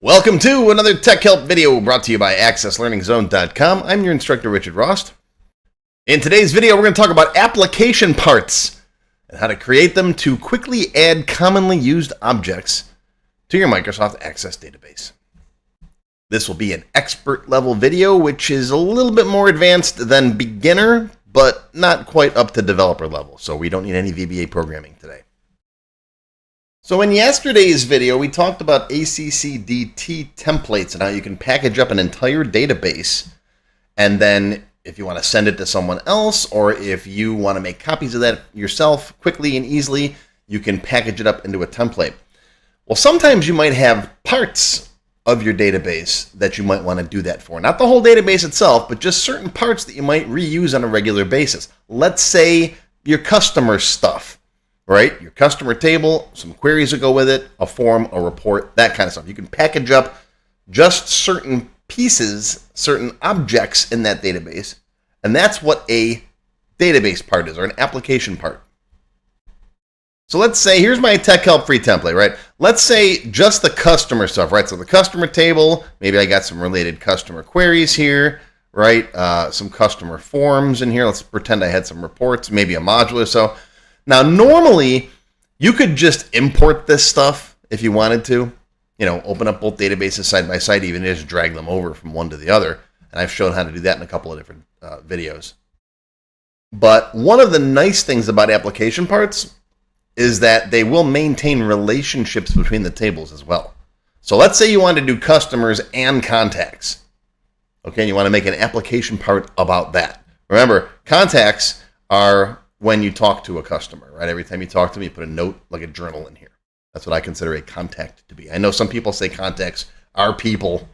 Welcome to another Tech Help video brought to you by AccessLearningZone.com. I'm your instructor, Richard Rost. In today's video, we're going to talk about application parts and how to create them to quickly add commonly used objects to your Microsoft Access database. This will be an expert level video, which is a little bit more advanced than beginner, but not quite up to developer level. So we don't need any VBA programming today. So in yesterday's video, we talked about ACCDT templates and how you can package up an entire database. And then if you want to send it to someone else, or if you want to make copies of that yourself quickly and easily, you can package it up into a template. Well, sometimes you might have parts of your database that you might want to do that for. Not the whole database itself, but just certain parts that you might reuse on a regular basis. Let's say your customer stuff. Right? Your customer table, some queries that go with it, a form, a report, that kind of stuff. You can package up just certain pieces, certain objects in that database, and that's what a database part is, or an application part. So let's say, here's my Tech Help free template, right? Let's say just the customer stuff, right? So the customer table, maybe I got some related customer queries here, right? Some customer forms in here. Let's pretend I had some reports, maybe a module or so. Now, normally, you could just import this stuff if you wanted to. You know, open up both databases side by side, even just drag them over from one to the other. And I've shown how to do that in a couple of different videos. But one of the nice things about application parts is that they will maintain relationships between the tables as well. So let's say you want to do customers and contacts. Okay, and you want to make an application part about that. Remember, contacts are when you talk to a customer, right? Every time you talk to them, you put a note, like a journal in here. That's what I consider a contact to be. I know some people say contacts are people.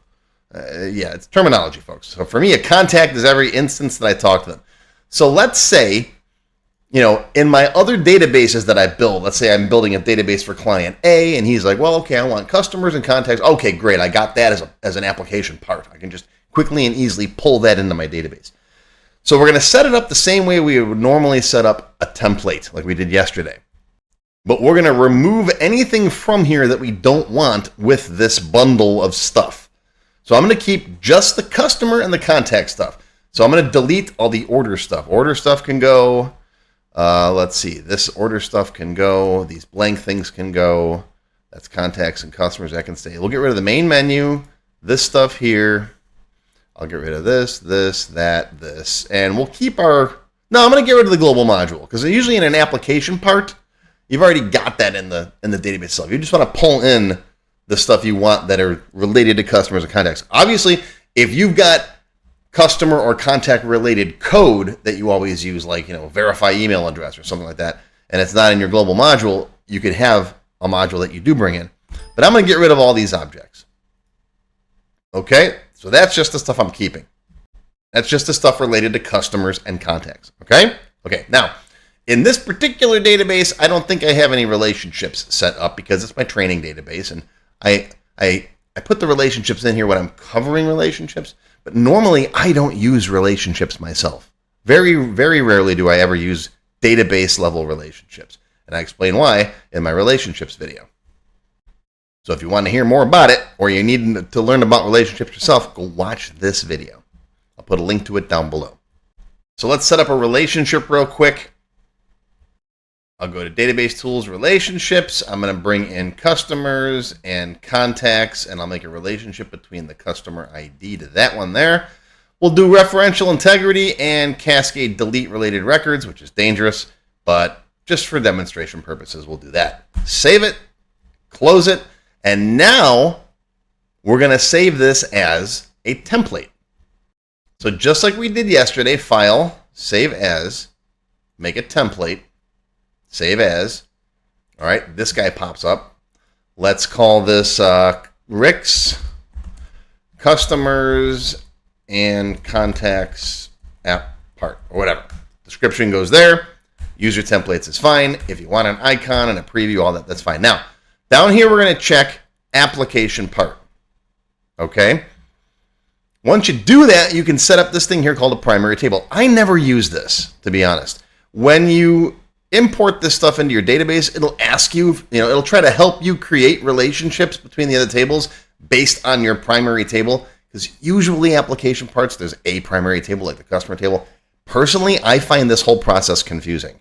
Yeah, it's terminology, folks. So for me, a contact is every instance that I talk to them. So let's say, you know, in my other databases that I build, let's say I'm building a database for client A, and he's like, well, okay, I want customers and contacts. Okay, great. I got that as an application part. I can just quickly and easily pull that into my database. So we're going to set it up the same way we would normally set up a template like we did yesterday. But we're going to remove anything from here that we don't want with this bundle of stuff. So I'm going to keep just the customer and the contact stuff. So I'm going to delete all the order stuff. Order stuff can go. Let's see. This order stuff can go. These blank things can go. That's contacts and customers. That can stay. We'll get rid of the main menu. This stuff here. I'll get rid of this, this, and we'll keep our... No, I'm going to get rid of the global module, because usually in an application part, you've already got that in the database itself. You just want to pull in the stuff you want that are related to customers and contacts. Obviously, if you've got customer or contact related code that you always use, like, you know, verify email address or something like that, and it's not in your global module, you could have a module that you do bring in. But I'm going to get rid of all these objects. Okay? So that's just the stuff I'm keeping. That's just the stuff related to customers and contacts. Okay? Okay, now, in this particular database, I don't think I have any relationships set up because it's my training database, and I put the relationships in here when I'm covering relationships, but normally I don't use relationships myself. Very, very rarely do I ever use database level relationships, and I explain why in my relationships video. So if you want to hear more about it, or you need to learn about relationships yourself, go watch this video. I'll put a link to it down below. So let's set up a relationship real quick. I'll go to Database Tools, Relationships. I'm going to bring in customers and contacts, and I'll make a relationship between the customer ID to that one there. We'll do referential integrity and cascade delete related records, which is dangerous, but just for demonstration purposes, we'll do that. Save it, close it. And now we're going to save this as a template. So just like we did yesterday, File, Save As, make a template, Save As. All right, this guy pops up. Let's call this Rick's Customers and Contacts App Part, or whatever. Description goes there. User templates is fine. If you want an icon and a preview, all that, that's fine. Now, down here, we're going to check application part. Okay? Once you do that, you can set up this thing here called a primary table. I never use this, to be honest. When you import this stuff into your database, it'll ask you, it'll try to help you create relationships between the other tables based on your primary table, because usually application parts, there's a primary table like the customer table. Personally, I find this whole process confusing.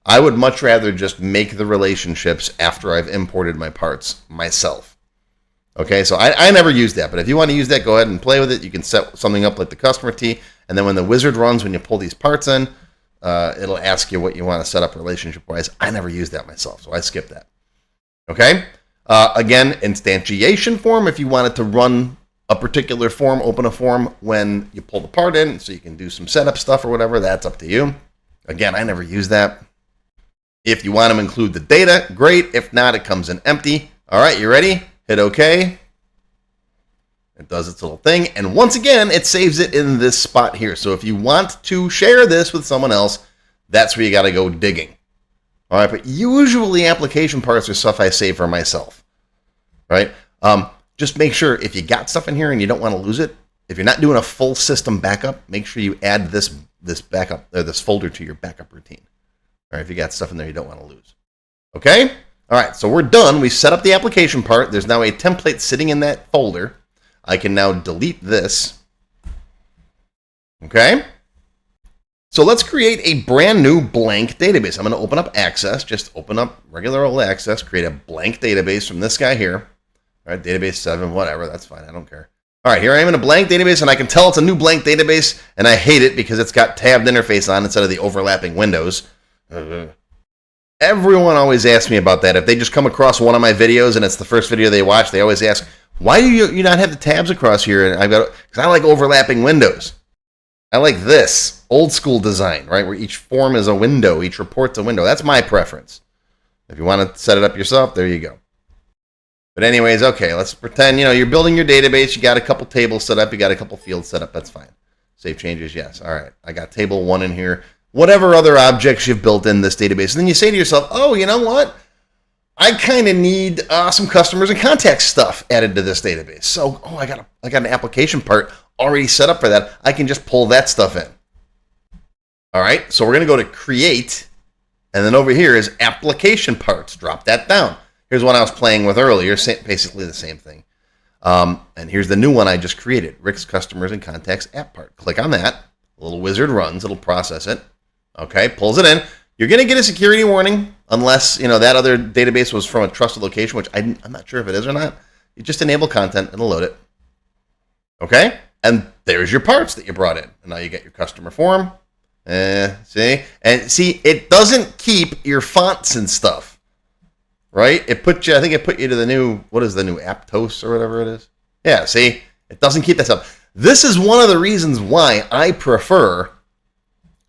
I would much rather just make the relationships after I've imported my parts myself. Okay, so I never use that, but if you want to use that, go ahead and play with it. You can set something up like the customer T, and then when the wizard runs, when you pull these parts in, it'll ask you what you want to set up relationship-wise. I never use that myself, so I skip that. Okay, again, instantiation form, if you wanted to run a particular form, open a form when you pull the part in, so you can do some setup stuff or whatever, that's up to you. Again, I never use that. If you want to include the data, great. If not, it comes in empty. All right, you ready? Hit OK. It does its little thing. And once again, it saves it in this spot here. So if you want to share this with someone else, that's where you got to go digging. All right, but usually application parts are stuff I save for myself. Right? Just make sure if you got stuff in here and you don't want to lose it, if you're not doing a full system backup, make sure you add this backup or this folder to your backup routine. All right, if you got stuff in there you don't want to lose. Okay? All right, so we're done. We set up the application part. There's now a template sitting in that folder. I can now delete this. Okay? So let's create a brand new blank database. I'm going to open up Access. Just open up regular old Access. Create a blank database from this guy here. All right, database 7, whatever. That's fine. I don't care. All right, here I am in a blank database, and I can tell it's a new blank database, and I hate it because it's got tabbed interface on instead of the overlapping windows. Everyone always asks me about that. If they just come across one of my videos and it's the first video they watch, they always ask, why do you not have the tabs across here? And I've got, because I like overlapping windows. I like this old school design, right? Where each form is a window, each report's a window. That's my preference. If you want to set it up yourself, there you go. But anyways, okay, let's pretend, you're building your database. You got a couple tables set up. You got a couple fields set up. That's fine. Save changes, yes. All right, I got table 1 in here. Whatever other objects you've built in this database. And then you say to yourself, oh, you know what? I kind of need some customers and contacts stuff added to this database. So, I got an application part already set up for that. I can just pull that stuff in. All right, so we're going to go to Create, and then over here is Application Parts. Drop that down. Here's one I was playing with earlier, basically the same thing. And here's the new one I just created, Rick's Customers and Contacts App Part. Click on that. A little wizard runs. It'll process it. Okay, pulls it in. You're going to get a security warning unless, that other database was from a trusted location, which I'm not sure if it is or not. You just enable content. It'll load it. Okay, and there's your parts that you brought in. And now you get your customer form. See? And see, it doesn't keep your fonts and stuff. Right? I think it put you to the new, what is the new Aptos or whatever it is? Yeah, see? It doesn't keep that stuff. This is one of the reasons why I prefer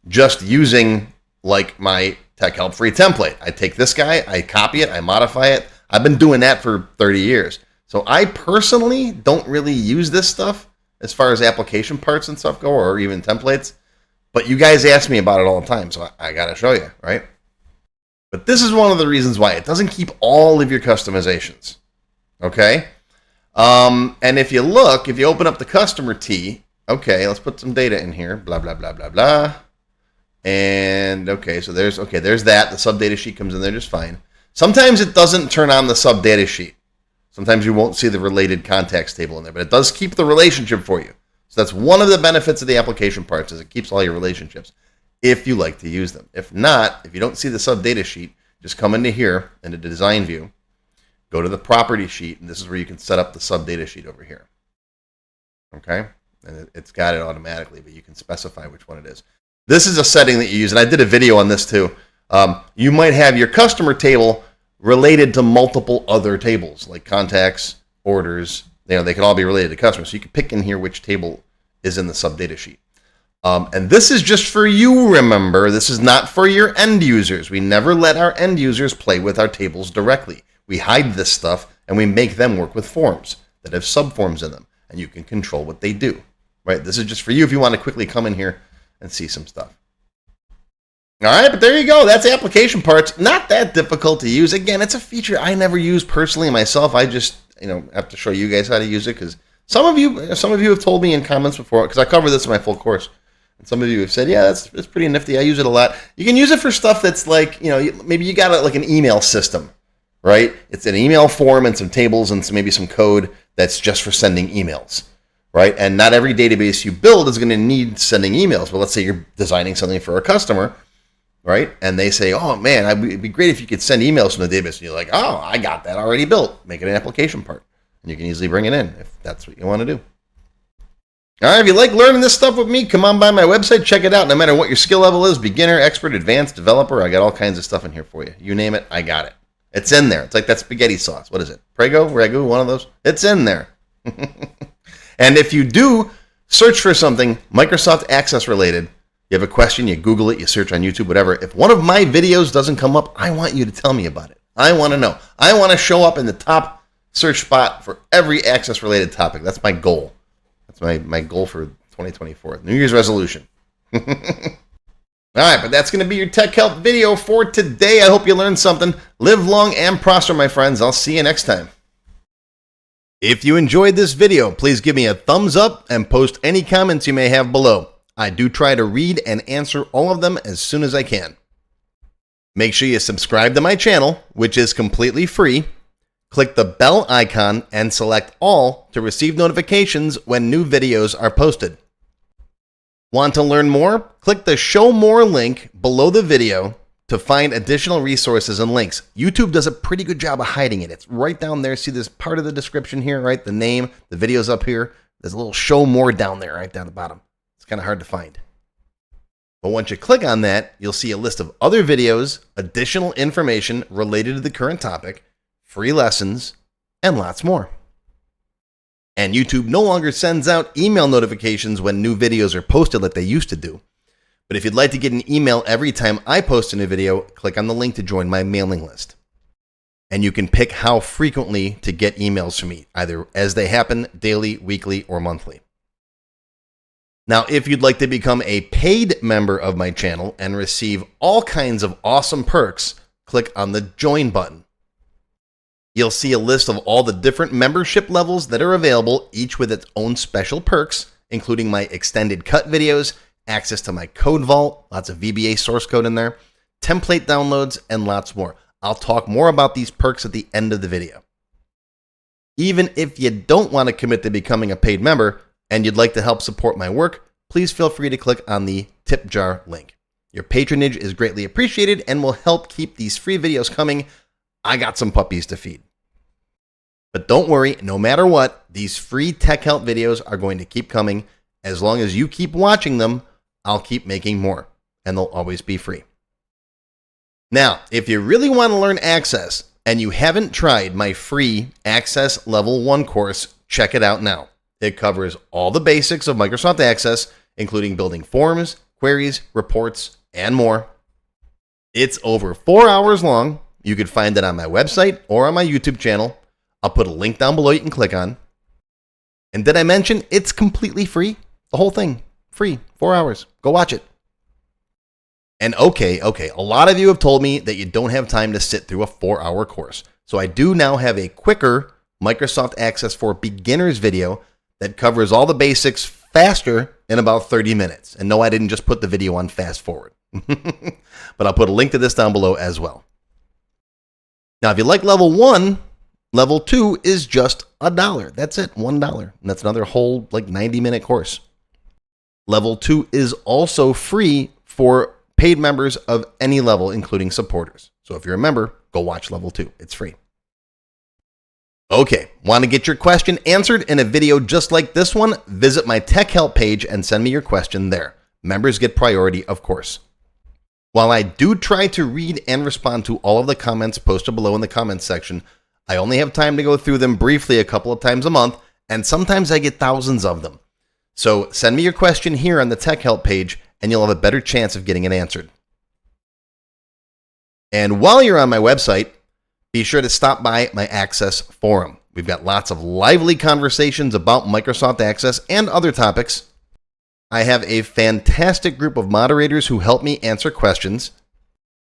just using like my TechHelp free template. I take this guy, I copy it, I modify it. I've been doing that for 30 years. So I personally don't really use this stuff as far as application parts and stuff go, or even templates. But you guys ask me about it all the time, so I got to show you, right? But this is one of the reasons why it doesn't keep all of your customizations, okay? And if you open up the customer T, okay, let's put some data in here, blah, blah, blah, blah, blah. And okay, so there's that. The sub data sheet comes in there just fine. Sometimes it doesn't turn on the sub data sheet. Sometimes you won't see the related contacts table in there, but it does keep the relationship for you. So that's one of the benefits of the application parts, is it keeps all your relationships if you like to use them. If not, if you don't see the sub data sheet, just come into here into the design view, go to the property sheet, and this is where you can set up the sub data sheet over here. Okay, and it's got it automatically, but you can specify which one it is. This is a setting that you use, and I did a video on this too. You might have your customer table related to multiple other tables, like contacts, orders. They can all be related to customers. So you can pick in here which table is in the sub data sheet. And this is just for you, remember. This is not for your end users. We never let our end users play with our tables directly. We hide this stuff, and we make them work with forms that have subforms in them, and you can control what they do. Right? This is just for you if you want to quickly come in here and see some stuff. All right, but there you go. That's application parts. Not that difficult to use. Again, it's a feature I never use personally myself. I just, have to show you guys how to use it, because some of you have told me in comments before, because I cover this in my full course, and some of you have said, yeah, that's pretty nifty. I use it a lot. You can use it for stuff that's like, maybe you got like an email system, right? It's an email form and some tables and maybe some code that's just for sending emails, right? And not every database you build is going to need sending emails. But let's say you're designing something for a customer, right? And they say, oh man, it'd be great if you could send emails from the database. And you're like, oh, I got that already built. Make it an application part. And you can easily bring it in if that's what you want to do. All right, if you like learning this stuff with me, come on by my website, check it out. No matter what your skill level is, beginner, expert, advanced, developer, I got all kinds of stuff in here for you. You name it, I got it. It's in there. It's like that spaghetti sauce. What is it? Prego? Ragu? One of those? It's in there. And if you do search for something Microsoft Access related, you have a question, you Google it, you search on YouTube, whatever. If one of my videos doesn't come up, I want you to tell me about it. I want to know. I want to show up in the top search spot for every Access related topic. That's my goal. That's my goal for 2024. New Year's resolution. All right, but that's going to be your Tech Help video for today. I hope you learned something. Live long and prosper, my friends. I'll see you next time. If you enjoyed this video, please give me a thumbs up and post any comments you may have below. I do try to read and answer all of them as soon as I can. Make sure you subscribe to my channel, which is completely free. Click the bell icon and select all to receive notifications when new videos are posted. Want to learn more? Click the Show More link below the video to find additional resources and links. YouTube does a pretty good job of hiding it. It's right down there. See this part of the description here, right? The name, the video's up here. There's a little Show More down there, right down the bottom. It's kind of hard to find. But once you click on that, you'll see a list of other videos, additional information related to the current topic, free lessons, and lots more. And YouTube no longer sends out email notifications when new videos are posted like they used to do. But if you'd like to get an email every time I post a new video, click on the link to join my mailing list. And you can pick how frequently to get emails from me, either as they happen, daily, weekly, or monthly. Now, if you'd like to become a paid member of my channel and receive all kinds of awesome perks, click on the Join button. You'll see a list of all the different membership levels that are available, each with its own special perks, including my extended cut videos, access to my code vault, lots of VBA source code in there, template downloads, and lots more. I'll talk more about these perks at the end of the video. Even if you don't want to commit to becoming a paid member and you'd like to help support my work, please feel free to click on the tip jar link. Your patronage is greatly appreciated and will help keep these free videos coming. I got some puppies to feed. But don't worry, no matter what, these free Tech Help videos are going to keep coming. As long as you keep watching them, I'll keep making more, and they'll always be free. Now, if you really want to learn Access and you haven't tried my free Access Level 1 course, check it out now. It covers all the basics of Microsoft Access, including building forms, queries, reports, and more. It's over 4 hours long. You can find it on my website or on my YouTube channel. I'll put a link down below you can click on. And did I mention it's completely free? The whole thing, free, 4 hours. Go watch it. And okay, a lot of you have told me that you don't have time to sit through a 4-hour course. So I do now have a quicker Microsoft Access for Beginners video that covers all the basics faster in about 30 minutes. And no, I didn't just put the video on fast forward. But I'll put a link to this down below as well. Now, if you like level 1, level 2 is just $1. That's it, $1. And that's another whole 90-minute course. Level 2 is also free for paid members of any level, including supporters. So if you're a member, go watch level 2. It's free. Okay, want to get your question answered in a video just like this one? Visit my Tech Help page and send me your question there. Members get priority, of course. While I do try to read and respond to all of the comments posted below in the comments section, I only have time to go through them briefly a couple of times a month, and sometimes I get thousands of them. So send me your question here on the Tech Help page, and you'll have a better chance of getting it answered. And while you're on my website, be sure to stop by my Access forum. We've got lots of lively conversations about Microsoft Access and other topics. I have a fantastic group of moderators who help me answer questions.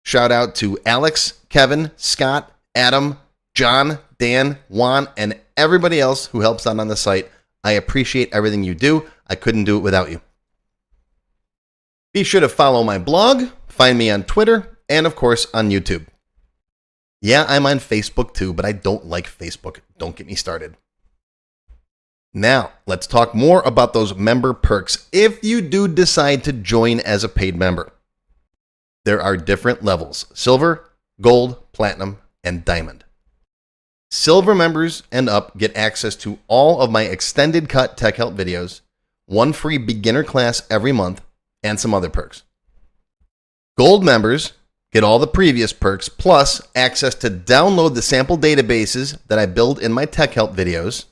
Shout out to Alex, Kevin, Scott, Adam, John, Dan, Juan, and everybody else who helps out on the site. I appreciate everything you do. I couldn't do it without you. Be sure to follow my blog, find me on Twitter, and of course on YouTube. Yeah, I'm on Facebook too, but I don't like Facebook. Don't get me started. Now, let's talk more about those member perks if you do decide to join as a paid member. There are different levels: silver, gold, platinum, and diamond. Silver members and up get access to all of my extended cut tech help videos, one free beginner class every month, and some other perks. Gold members get all the previous perks, plus access to download the sample databases that I build in my tech help videos,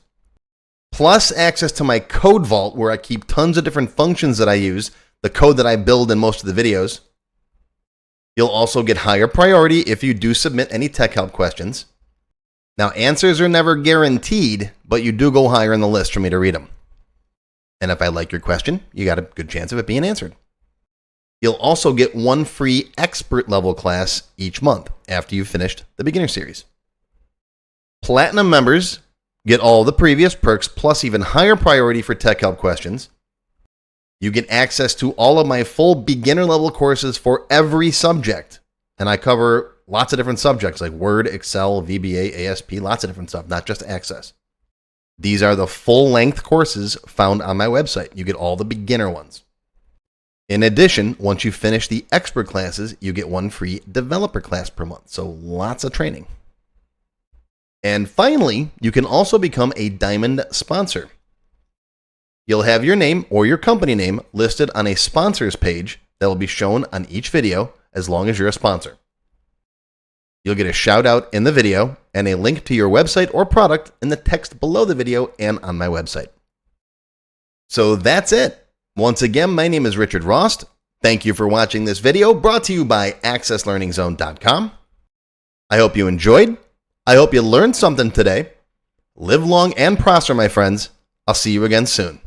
plus access to my code vault where I keep tons of different functions that I use, the code that I build in most of the videos. You'll also get higher priority if you do submit any tech help questions. Now, answers are never guaranteed, but you do go higher in the list for me to read them. And if I like your question, you got a good chance of it being answered. You'll also get one free expert level class each month after you've finished the beginner series. Platinum members get all the previous perks plus even higher priority for tech help questions. You get access to all of my full beginner level courses for every subject. And I cover lots of different subjects like Word, Excel, VBA, ASP, lots of different stuff, not just Access. These are the full-length courses found on my website. You get all the beginner ones. In addition, once you finish the expert classes, you get one free developer class per month. So lots of training. And finally, you can also become a Diamond sponsor. You'll have your name or your company name listed on a sponsors page that will be shown on each video as long as you're a sponsor. You'll get a shout out in the video and a link to your website or product in the text below the video and on my website. So that's it. Once again, my name is Richard Rost. Thank you for watching this video brought to you by accesslearningzone.com. I hope you enjoyed. I hope you learned something today. Live long and prosper, my friends. I'll see you again soon.